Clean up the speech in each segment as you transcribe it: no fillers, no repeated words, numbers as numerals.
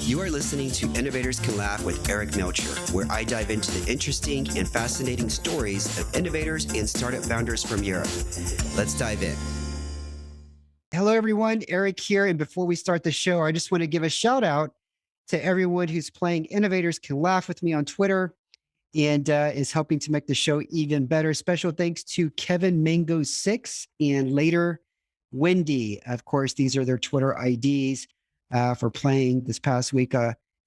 You are listening to Innovators Can Laugh with Eric Melcher, where I dive into the interesting and fascinating stories of innovators and startup founders from Europe. Let's dive in. Hello, everyone. Eric here. And before we start the show, I just want to give a shout out to everyone who's playing Innovators Can Laugh with me on Twitter and is helping to make the show even better. Special thanks to Kevin Mango 6 and later Wendy. Of course, these are their Twitter IDs for playing this past week.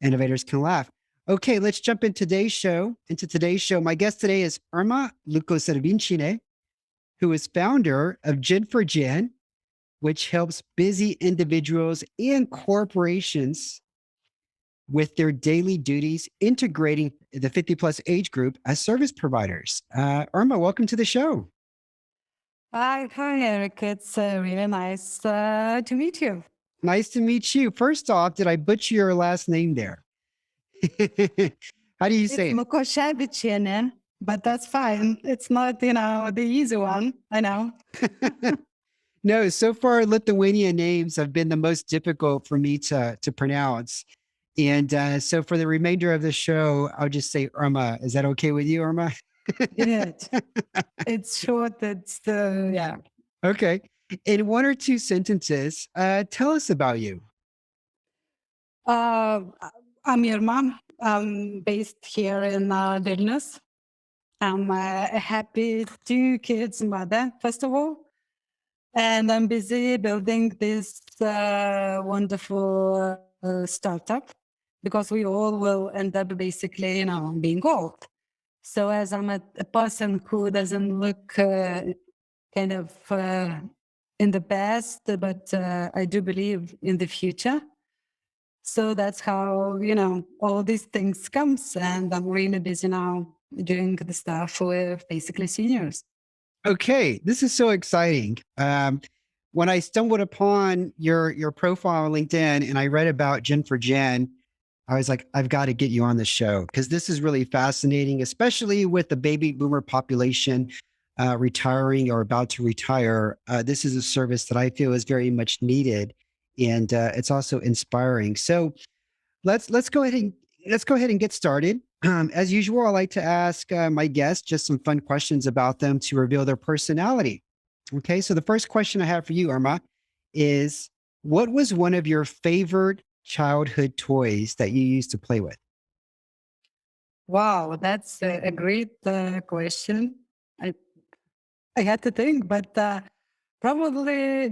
Innovators Can Laugh. Okay, let's jump into today's show. My guest today is Irma Lukoseviciene, who is founder of Gin for Gin, which helps busy individuals and corporations with their daily duties, integrating the 50 plus age group as service providers. Irma, welcome to the show. Hi, Eric. It's really nice to meet you. Nice to meet you. First off, did I butcher your last name there? How do you say It's it? Lukoseviciene, but that's fine. It's not, the easy one. I know. No, so far Lithuanian names have been the most difficult for me to pronounce. And so for the remainder of the show, I'll just say Irma. Is that okay with you, Irma? Good. It's short. Yeah. Okay. In one or two sentences, tell us about you. Uh, I'm Irma. I'm based here in Vilnius. I'm a happy 2 kids mother, first of all. And I'm busy building this wonderful startup because we all will end up basically, being old. So as I'm a person who doesn't look in the past, but I do believe in the future. So that's how, all these things comes. And I'm really busy now doing the stuff with basically seniors. Okay, this is so exciting. When I stumbled upon your profile on LinkedIn and I read about Gin for Gin, I was like, I've got to get you on the show because this is really fascinating, especially with the baby boomer population retiring or about to retire. This is a service that I feel is very much needed, and it's also inspiring. So let's go ahead and get started. As usual, I like to ask my guests just some fun questions about them to reveal their personality. Okay, so the first question I have for you, Irma, is what was one of your favorite childhood toys that you used to play with? Wow, that's a great question. I I had to think, but probably,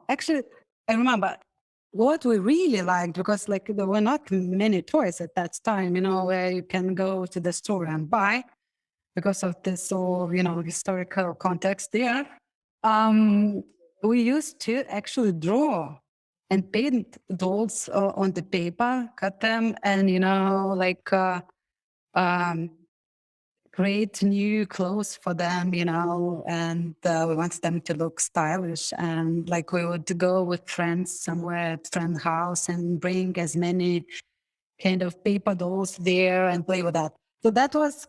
actually, I remember what we really liked because like there were not many toys at that time, where you can go to the store and buy because of this whole, historical context there. Um, we used to actually draw and paint dolls on the paper, cut them, and um, create new clothes for them, and we want them to look stylish. And like we would go with friends somewhere at friend house and bring as many kind of paper dolls there and play with that. So that was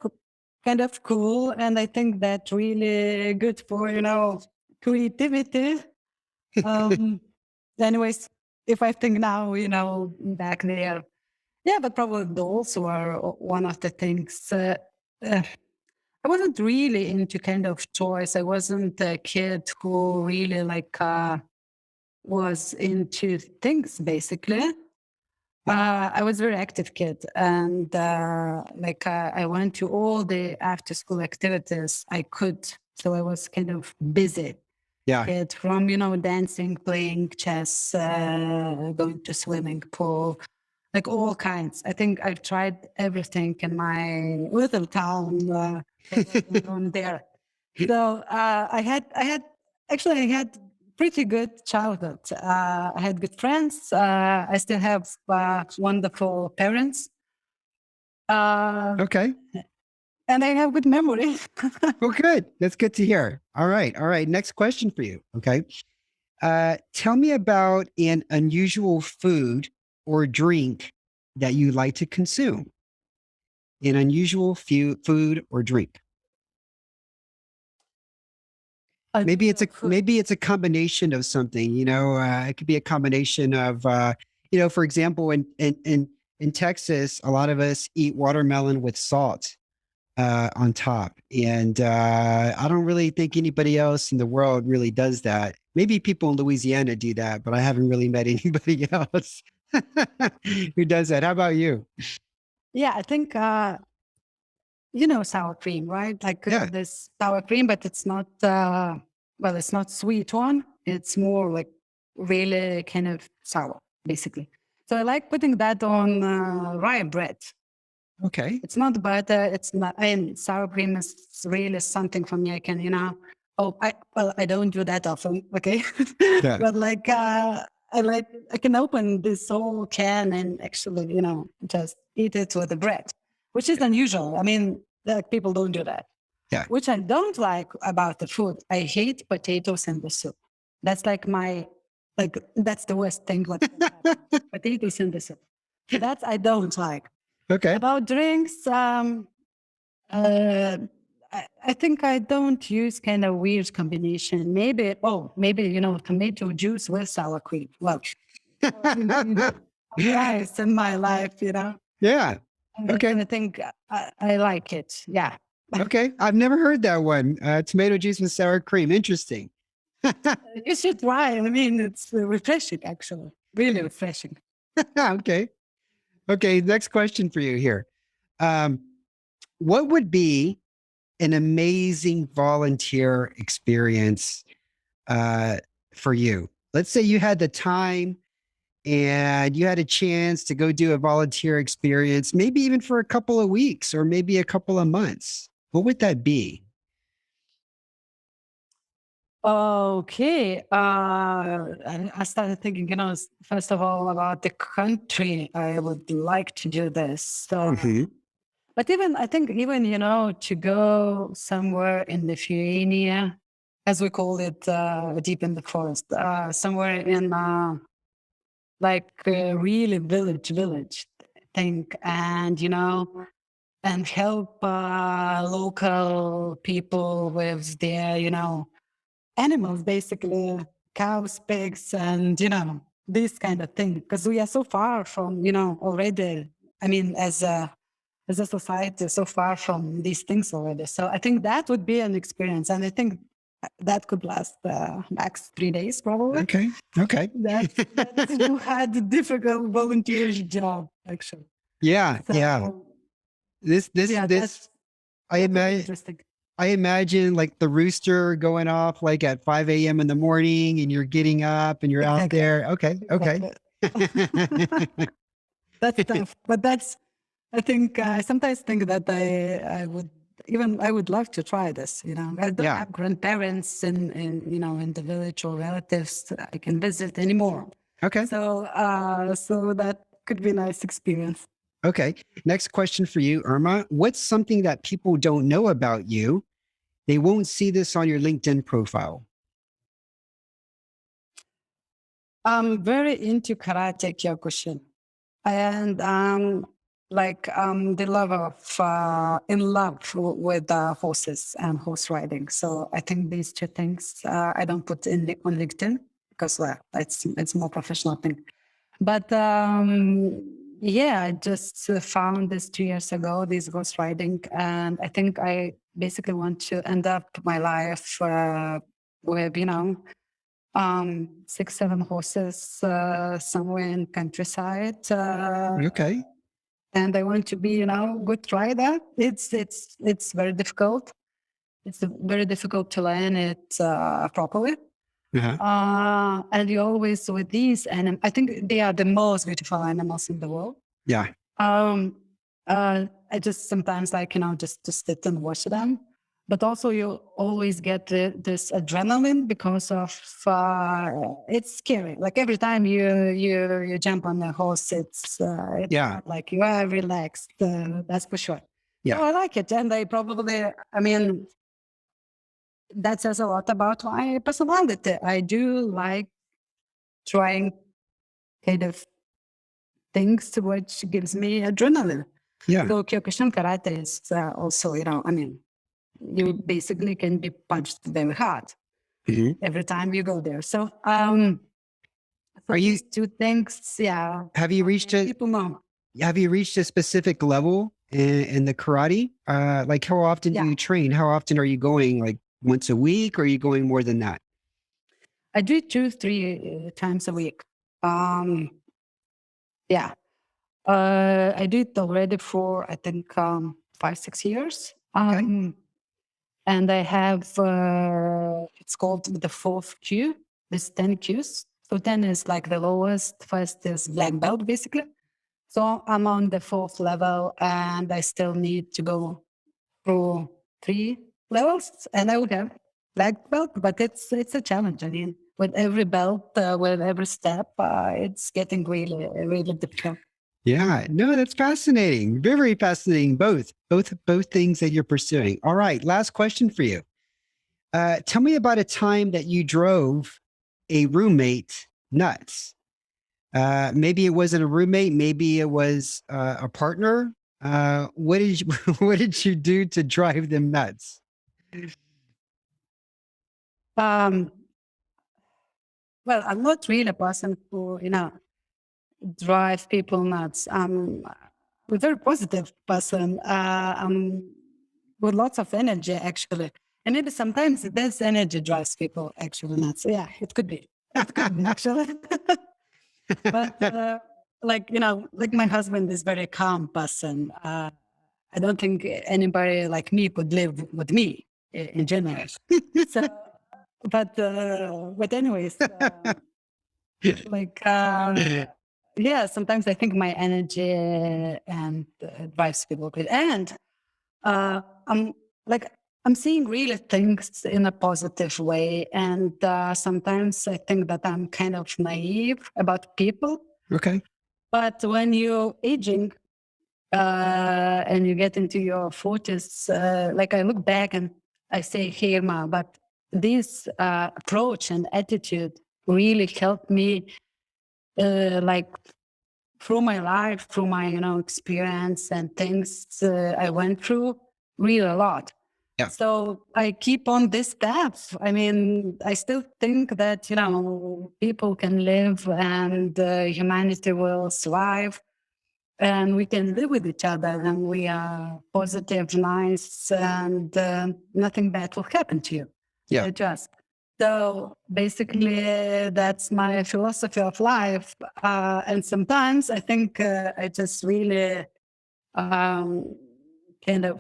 kind of cool. And I think that really good for, creativity. Um, anyways, if I think now, back there, yeah, but probably dolls were one of the things. I wasn't really into kind of toys. I wasn't a kid who really was into things basically. I was a very active kid and I went to all the after school activities I could. So I was kind of busy Yeah. kid from, dancing, playing chess, going to swimming pool, like all kinds. I think I've tried everything in my little town on there. So I had pretty good childhood. I had good friends. I still have wonderful parents. Okay. And I have good memory. Well, good. That's good to hear. All right. All right. Next question for you. Okay. Tell me about an unusual food or drink that you like to consume. An unusual food or drink. Maybe it's a combination of something. It could be a combination of for example, in Texas, a lot of us eat watermelon with salt on top. And I don't really think anybody else in the world really does that. Maybe people in Louisiana do that, but I haven't really met anybody else who does that. How about you? Yeah, I think sour cream, right? Like Yeah. this sour cream, but it's not it's not sweet one. It's more like really kind of sour, basically. So I like putting that on rye bread. Okay. It's not butter. It's not. And sour cream is really something for me. I can, I don't do that often. Okay, Yeah. but like I can open this whole can and actually, just eat it with the bread, which is unusual. I mean, like people don't do that. Yeah. Which I don't like about the food. I hate potatoes in the soup. That's like that's the worst thing. What can happen. Potatoes in the soup. That I don't like. Okay. About drinks, I think I don't use kind of weird combination. Maybe, tomato juice with sour cream. Well, twice in my life, Yeah. And Okay. I think I like it. Yeah. Okay. I've never heard that one. Tomato juice with sour cream. Interesting. You should try. I mean, it's refreshing, actually. Really refreshing. Okay. Okay. Next question for you here. What would be an amazing volunteer experience for you? Let's say you had the time and you had a chance to go do a volunteer experience, maybe even for a couple of weeks or maybe a couple of months. What would that be? Okay. I started thinking, first of all, about the country I would like to do this. So, Mhm. but I think even, to go somewhere in Lithuania, as we call it, deep in the forest, somewhere in really village thing. And, and help local people with their, animals, basically cows, pigs, and this kind of thing. Because we are so far from already. I mean, as a society, so far from these things already. So I think that would be an experience, and I think that could last max 3 days, probably. Okay. Okay. That's you had a difficult volunteer job, actually. Yeah. So, Yeah. yeah, This, I that would be imagine. interesting. I imagine like the rooster going off like at 5 a.m. in the morning and you're getting up and you're out Exactly. there. Okay. Okay. Exactly. That's tough, but I think I sometimes think that I would love to try this. I don't Yeah. have grandparents in the village or relatives I can visit anymore. Okay. So that could be a nice experience. Okay. Next question for you, Irma. What's something that people don't know about you? They won't see this on your LinkedIn profile. I'm very into karate kyokushin, and the love of in love with horses and horse riding. So I think these two things I don't put on LinkedIn because it's more professional thing. But yeah, I just found this 2 years ago, this horse riding, and I think I basically want to end up my life with 6, 7 horses somewhere in countryside. Okay. And I want to be, good rider. It's very difficult. It's very difficult to learn it properly. Uh-huh. And you always with these animals, I think they are the most beautiful animals in the world. Yeah. I just sometimes like, just to sit and watch them. But also you always get this adrenaline because of it's scary. Like every time you jump on a horse, it's Yeah. not like you are relaxed. That's for sure. Yeah. So I like it, and I mean, that says a lot about my personality. I do like trying kind of things which gives me adrenaline. Yeah. So Kyokushin karate is also, you basically can be punched very hard Mhm. every time you go there. So Are you? These two things, yeah. Have you reached a? People know. Have you reached a specific level in the karate? Like how often do Yeah. you train? How often are you going? Like once a week, or are you going more than that? I do 2-3 times a week. Yeah. I do it already for, I think, 5-6 years. And I have, it's called the fourth Q. There's 10 Qs. So 10 is like the lowest. First is black belt, basically. So I'm on the fourth level and I still need to go through 3 levels and I would have black belt, but it's a challenge. I mean, with every belt, with every step, it's getting really, really difficult. Yeah, no, that's fascinating. Very fascinating. Both things that you're pursuing. All right, last question for you. Tell me about a time that you drove a roommate nuts. Maybe it wasn't a roommate, maybe it was a partner. What did you, what did you do to drive them nuts? Um, well, I'm not really a person who, drive people nuts. I'm a very positive person. I'm with lots of energy, actually. And maybe sometimes this energy drives people actually nuts. So yeah, it could be. It could be, actually. But like my husband is very calm person. I don't think anybody like me could live with me in general. So, but anyways, like yeah, sometimes I think my energy and drives people crazy. And I'm like I'm seeing really things in a positive way, and sometimes I think that I'm kind of naive about people. Okay. But when you're aging and you get into your 40s, like I look back and I say, hey, Irma, but this approach and attitude really helped me like through my life, through my experience and things I went through, really a lot. Yeah. So I keep on this path. I mean, I still think that people can live and humanity will survive, and we can live with each other, and we are positive, nice, and nothing bad will happen to you. Yeah. Just so basically, that's my philosophy of life. And sometimes I think I just really kind of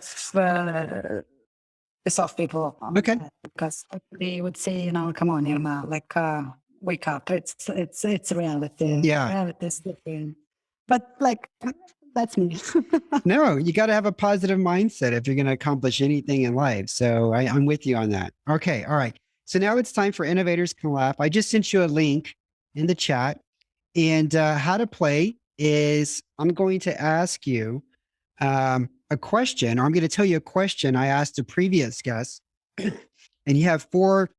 piss off people Okay. because they would say, come on, Irma, like wake up. It's reality. Yeah. Reality is different. But like that's me. No, you got to have a positive mindset if you're going to accomplish anything in life. So I'm with you on that. Okay. All right. So now it's time for Innovators Can Laugh. I just sent you a link in the chat. And how to play is I'm going to ask you a question, or I'm going to tell you a question I asked a previous guest. And you have four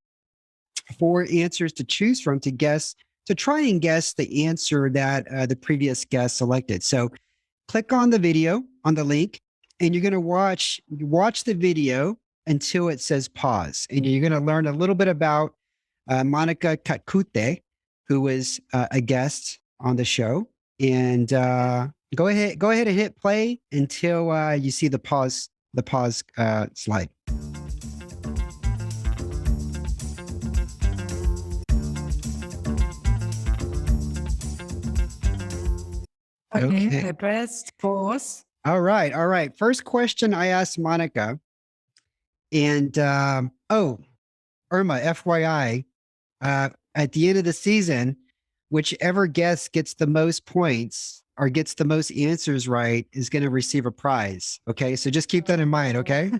answers to choose from to try and guess the answer that the previous guest selected. So click on the video on the link, and you're going to watch the video until it says pause. And you're going to learn a little bit about Monica Katkute, who was a guest on the show. And go ahead and hit play until you see the pause slide. Okay. I pressed pause. All right. All right. First question I asked Monica. And Irma, FYI, at the end of the season, whichever guest gets the most points or gets the most answers right is going to receive a prize. Okay. So just keep that in mind. Okay.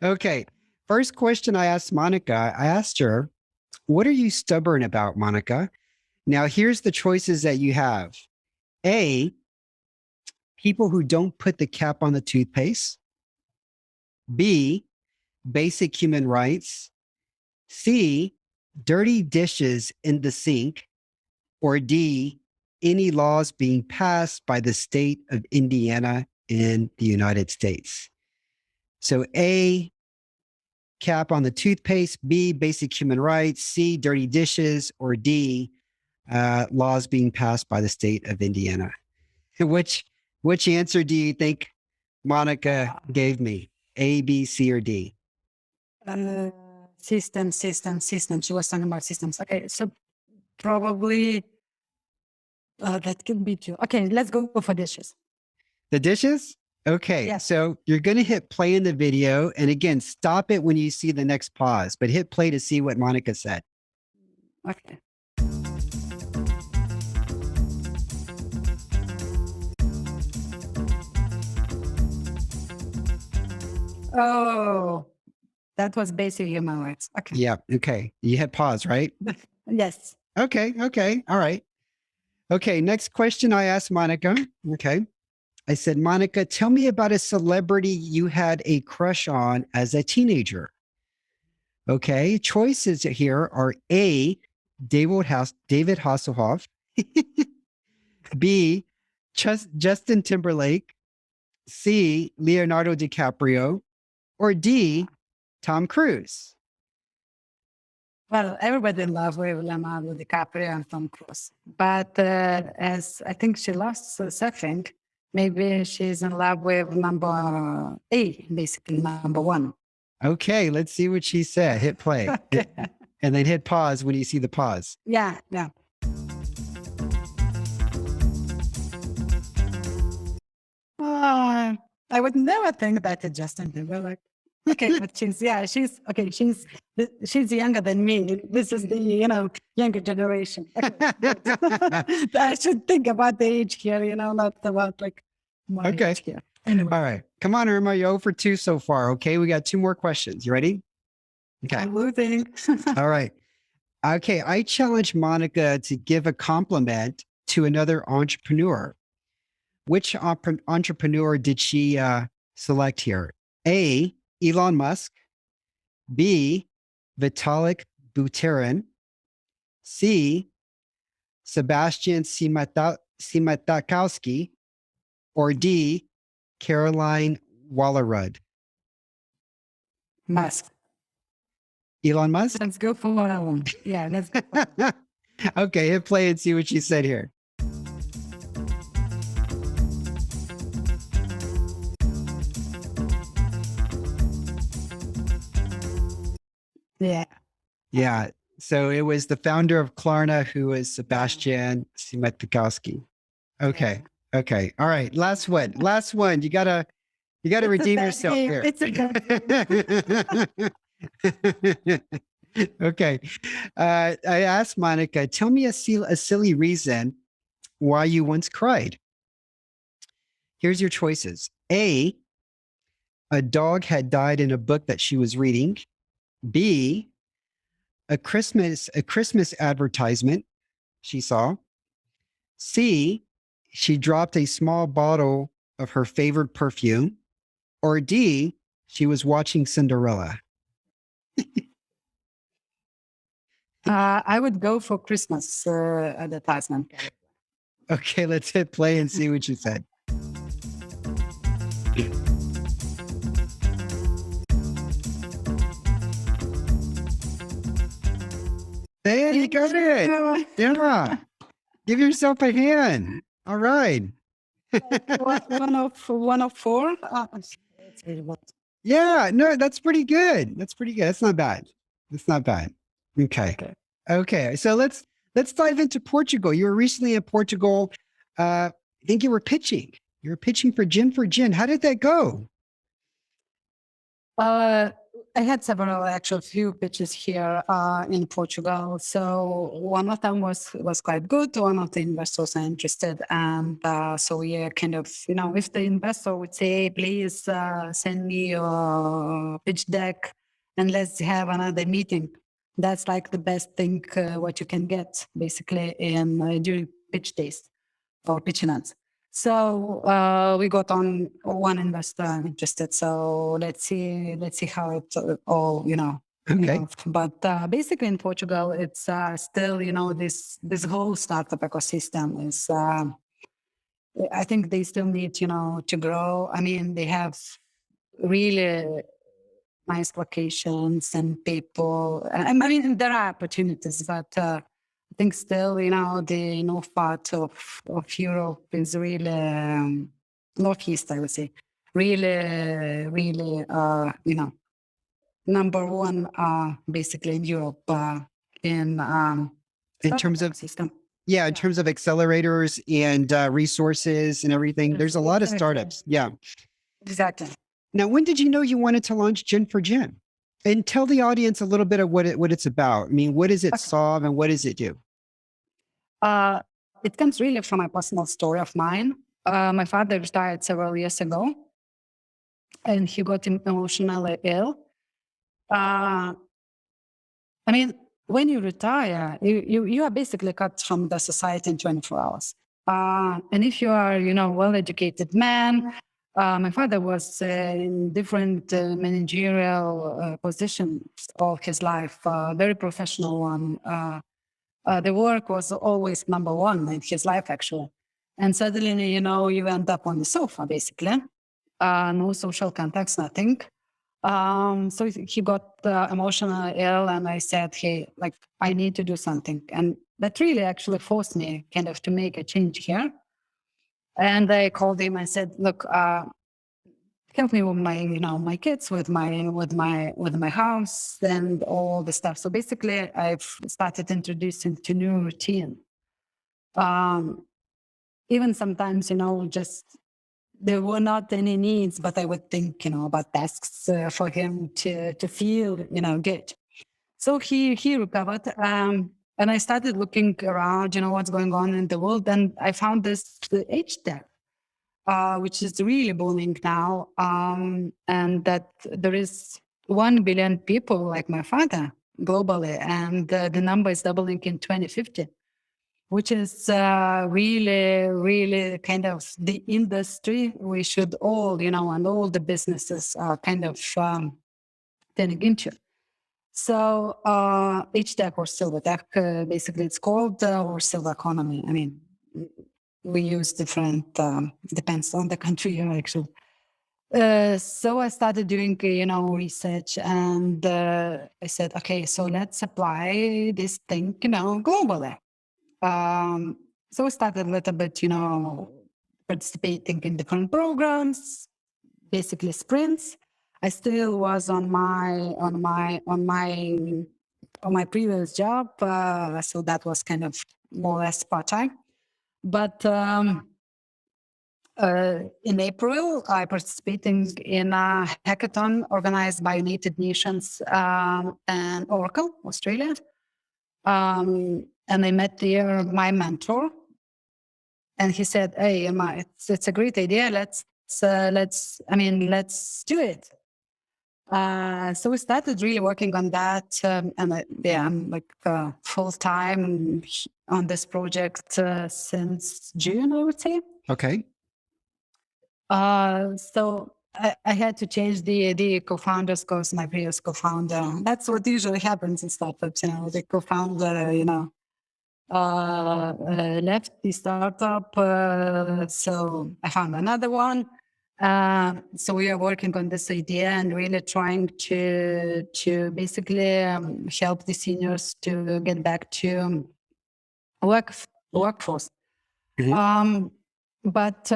Okay. First question I asked Monica, I asked her, what are you stubborn about, Monica? Now, here's the choices that you have. A, people who don't put the cap on the toothpaste. B, basic human rights. C, dirty dishes in the sink. Or D, any laws being passed by the state of Indiana in the United States. So A, cap on the toothpaste, B, basic human rights, C, dirty dishes, or D, laws being passed by the state of Indiana? Which answer do you think Monica gave me? A, B, C, or D? System. She was talking about systems. Okay, so probably that could be two. Okay, let's go for dishes. The dishes? Okay, Yes. so you're going to hit play in the video. And again, stop it when you see the next pause, but hit play to see what Monica said. Okay. Oh, that was basic human rights. Okay. Yeah. Okay. You hit pause, right? Yes. Okay. Okay. All right. Okay. Next question I asked Monica. Okay. I said, Monica, tell me about a celebrity you had a crush on as a teenager. Okay. Choices here are A, David Hasselhoff, B, Justin Timberlake, C, Leonardo DiCaprio, or D, Tom Cruise. Well, everybody loves Leonardo DiCaprio and Tom Cruise, but as I think she lost surfing, maybe she's in love with number A, basically number one. Okay, let's see what she said. Hit play. Okay. And then hit pause when you see the pause. Yeah. I would never think that to Justin Timberlake. Okay, but she's younger than me. This is the younger generation. Okay, I should think about the age here, not about my Okay. age here. Anyway, All right. Come on, Irma. You're 0 for 2 so far. Okay. We got 2 more questions. You ready? Okay. I'm losing. All right. Okay. I challenge Monica to give a compliment to another entrepreneur. Which entrepreneur did she select here? A, Elon Musk, B, Vitalik Buterin, C, Sebastian Siemiatkowski, or D, Caroline Wallerud? Musk. Elon Musk? Let's go for one. Yeah, let's go for one. Okay, hit play and see what she said here. Yeah. Yeah. So it was the founder of Klarna, who was Sebastian Siemiatkowski. Okay. Okay. All right. Last one. You gotta redeem yourself here. It's a Okay. I asked Monica, tell me a silly reason why you once cried. Here's your choices. A dog had died in a book that she was reading. B, a Christmas advertisement she saw. C, she dropped a small bottle of her favorite perfume. Or D, she was watching Cinderella. I would go for Christmas advertisement. Okay, let's hit play and see what you said. There you got it. Yeah. Give yourself a hand. All right. one of four. Yeah, no, that's pretty good. That's not bad. That's not bad. Okay. Okay. So let's dive into Portugal. You were recently in Portugal. I think you were pitching. You were pitching for Gin. How did that go? I had several few pitches here in Portugal. So one of them was quite good. One of the investors are interested, and so we are kind of if the investor would say, please send me your pitch deck and let's have another meeting. That's like the best thing what you can get basically in during pitch days or pitch events. So we got on one investor interested. So let's see how it all Okay. But basically in Portugal, it's still this whole startup ecosystem is. I think they still need to grow. I mean, they have really nice locations and people. I mean, there are opportunities, but I think still, the north part of Europe is really northeast, I would say, really, really, number one, basically in Europe in terms of system. in terms of accelerators and resources and everything. There's a lot of startups. Yeah. Exactly. Now, when did you know you wanted to launch Gin for Gin? And tell the audience a little bit of what it's about. I mean, what does it solve and what does it do? It comes really from a personal story of mine. My father retired several years ago, and he got emotionally ill. I mean, when you retire, you are basically cut from the society in 24 hours. And if you are, well-educated man, my father was in different managerial positions of his life, very professional one. The work was always number one in his life, actually. And suddenly, you end up on the sofa, basically. No social contacts, nothing. So he got emotionally ill, and I said, hey, I need to do something. And that really actually forced me kind of to make a change here. And I called him and said, look, help me with my kids, with my house and all the stuff. So basically I've started introducing to new routine. Even sometimes, just there were not any needs, but I would think, about tasks for him to feel, good. So he recovered. And I started looking around, what's going on in the world. And I found this age tech, which is really booming now. And that there is 1 billion people like my father globally. And the number is doubling in 2050. Which is really, really kind of the industry we should all, and all the businesses are kind of turning into. So HTech or silver tech, basically it's called, or silver economy. I mean, we use different, depends on the country, actually. So I started doing, research, and I said, okay, so let's apply this thing, globally. So we started a little bit, participating in different programs, basically sprints. I still was on my previous job, so that was kind of more or less part-time. But in April, I participated in a hackathon organized by United Nations and Oracle, Australia. And I met there my mentor, and he said, "Hey, Emma, it's a great idea. Let's do it." So we started really working on that, and I'm full time on this project since June, I would say. Okay. So I had to change the co-founders because my previous co-founder. That's what usually happens in startups. The co-founder, left the startup. So I found another one. So we are working on this idea and really trying to basically help the seniors to get back to workforce. Mm-hmm. But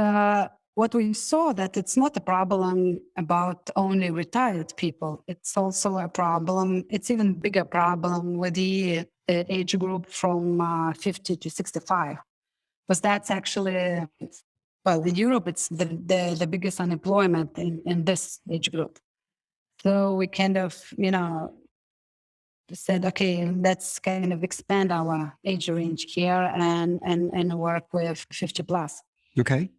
what we saw that it's not a problem about only retired people. It's also a problem. It's even bigger problem with the age group from 50 to 65, because that's actually, well, in Europe, it's the biggest unemployment in this age group. So we kind of, said, okay, let's kind of expand our age range here and work with 50 plus. Okay.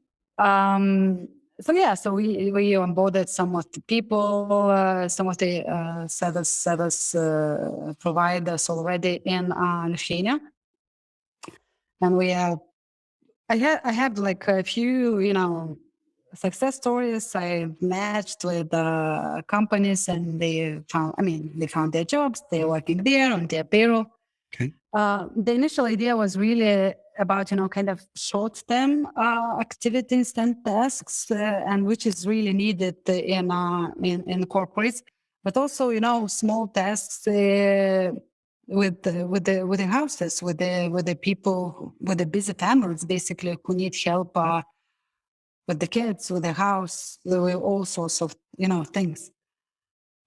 So we onboarded some of the people, some of the service providers already in Lithuania, and we have. I have like a few, success stories. I matched with companies, and they found their jobs. They're working there on their payroll. Okay. The initial idea was really about, kind of short-term activities and tasks, and which is really needed in corporates. but also, small tasks with the houses, with the people, with the busy families, basically, who need help with the kids, with the house, with all sorts of things.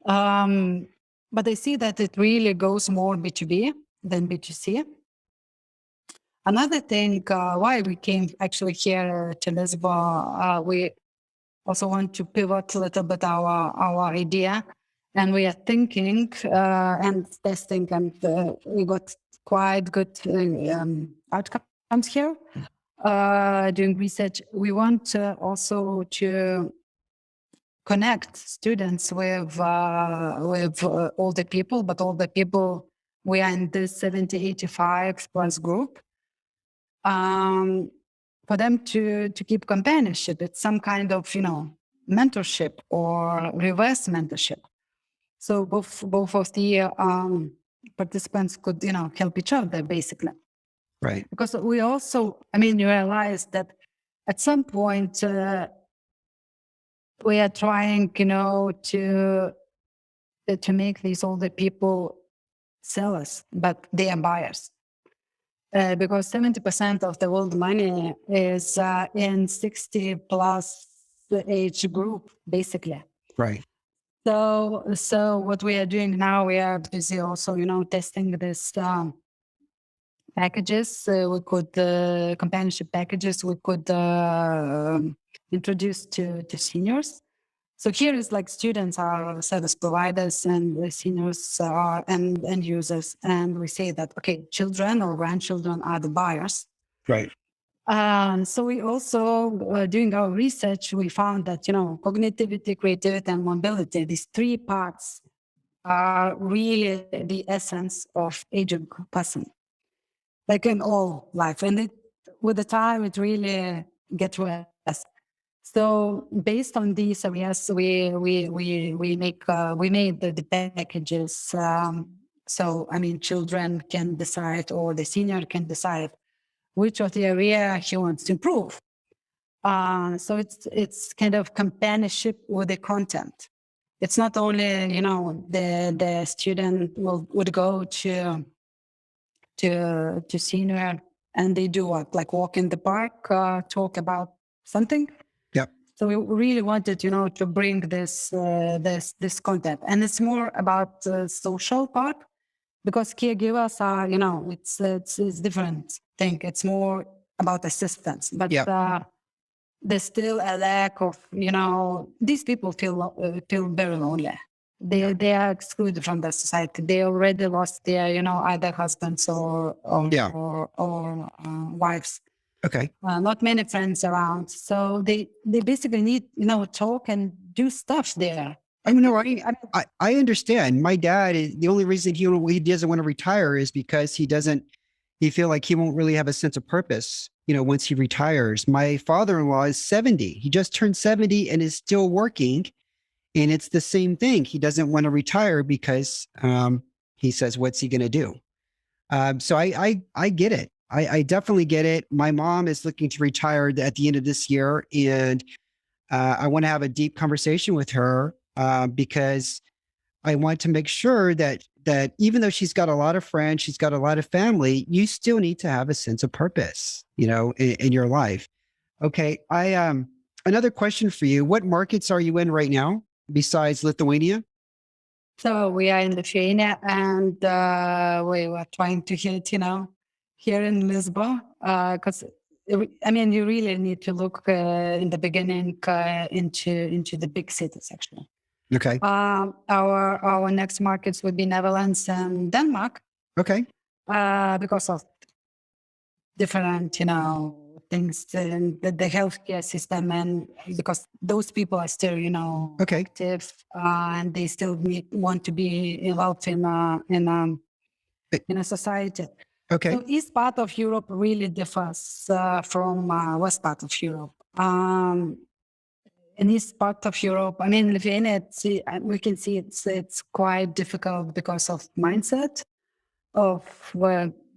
But I see that it really goes more B2B than B2C. Another thing, why we came actually here to Lisbon, we also want to pivot a little bit our idea, and we are thinking and testing, and we got quite good outcomes here. Doing research, we want also to connect students with older people, but older people, we are in this 70-85 plus group. For them to keep companionship, it's some kind of mentorship or reverse mentorship. So both of the participants could help each other basically. Right. Because we also, you realize that at some point we are trying, to make these older people sellers, but they are buyers. Because 70% of the world money is in 60 plus age group, basically. Right. So what we are doing now, we are busy also, testing this packages. We could companionship packages. We could introduce to seniors. So here is like students are service providers and the seniors are end users. And we say that, okay, children or grandchildren are the buyers. Right. So we also, doing our research, we found that, cognitivity, creativity, and mobility, these three parts are really the essence of aging person, like in all life. And with the time, it really gets worse. So based on these areas, we made the packages. So children can decide, or the senior can decide which of the area he wants to improve. So it's kind of companionship with the content. It's not only the student would go to senior and they do what, like walk in the park, talk about something. Yep. So we really wanted, to bring this content, and it's more about the social part, because caregivers are, it's different thing. It's more about assistance, but Yep. there's still a lack of, these people feel very lonely. They are excluded from the society. They already lost their, either husbands or wives. Okay. Not many friends around. So they basically need, talk and do stuff there. I understand. My dad, the only reason he doesn't want to retire is because he feel like he won't really have a sense of purpose, once he retires. My father-in-law is 70. He just turned 70 and is still working. And it's the same thing. He doesn't want to retire because he says, what's he going to do? So I get it. I definitely get it. My mom is looking to retire at the end of this year. And I want to have a deep conversation with her because I want to make sure that even though she's got a lot of friends, she's got a lot of family, you still need to have a sense of purpose, in your life. Okay. Another question for you. What markets are you in right now besides Lithuania? So we are in Lithuania, and we were trying to hit, here in Lisbon, because you really need to look in the beginning into the big cities, actually. Okay. Our next markets would be Netherlands and Denmark. Okay. Because of different, things in the healthcare system, and because those people are still, Okay. active, and they still want to be involved in a society. Okay. So east part of Europe really differs from west part of Europe. In east part of Europe, Lithuania, we can see it's quite difficult because of mindset of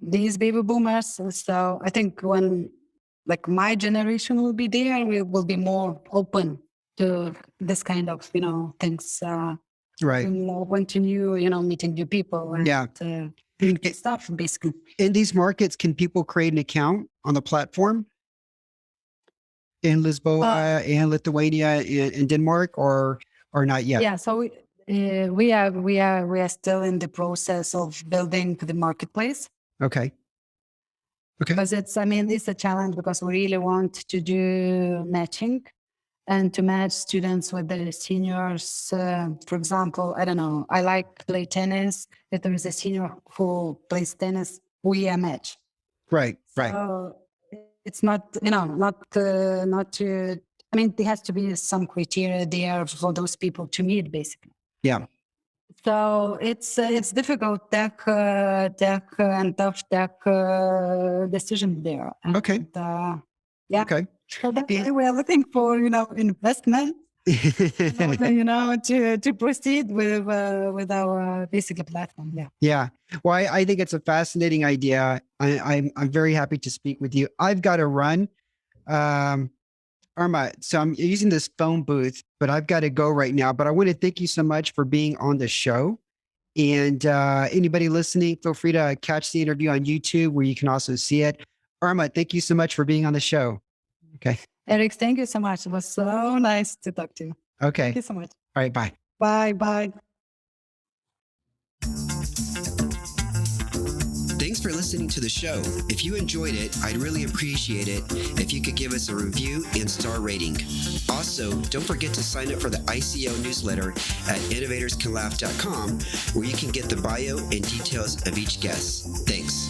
these baby boomers. So I think when my generation will be there, we will be more open to this kind of things. Right. Went to new, meeting new people and Yeah. stuff, basically. In these markets, can people create an account on the platform in Lisboa and Lithuania and Denmark, or not yet? Yeah, so we are still in the process of building the marketplace. Okay. Because it's a challenge because we really want to do matching and to match students with the seniors. For example, I don't know, I like play tennis. If there is a senior who plays tennis, we are match. Right. So it's not, not to, there has to be some criteria there for those people to meet, basically. Yeah. So it's difficult tech and tough tech decision there. Okay. Yeah. Okay. So that's why we are looking for investment, to proceed with our basic platform. Yeah. Yeah. Well, I think it's a fascinating idea. I'm very happy to speak with you. I've got to run. Irma, so I'm using this phone booth, but I've got to go right now. But I want to thank you so much for being on the show. And anybody listening, feel free to catch the interview on YouTube where you can also see it. Irma, thank you so much for being on the show. Okay. Eric, thank you so much. It was so nice to talk to you. Okay. Thank you so much. All right. Bye. Bye. Bye. Thanks for listening to the show. If you enjoyed it, I'd really appreciate it if you could give us a review and star rating. Also, don't forget to sign up for the ICO newsletter at innovatorscanlaugh.com, where you can get the bio and details of each guest. Thanks.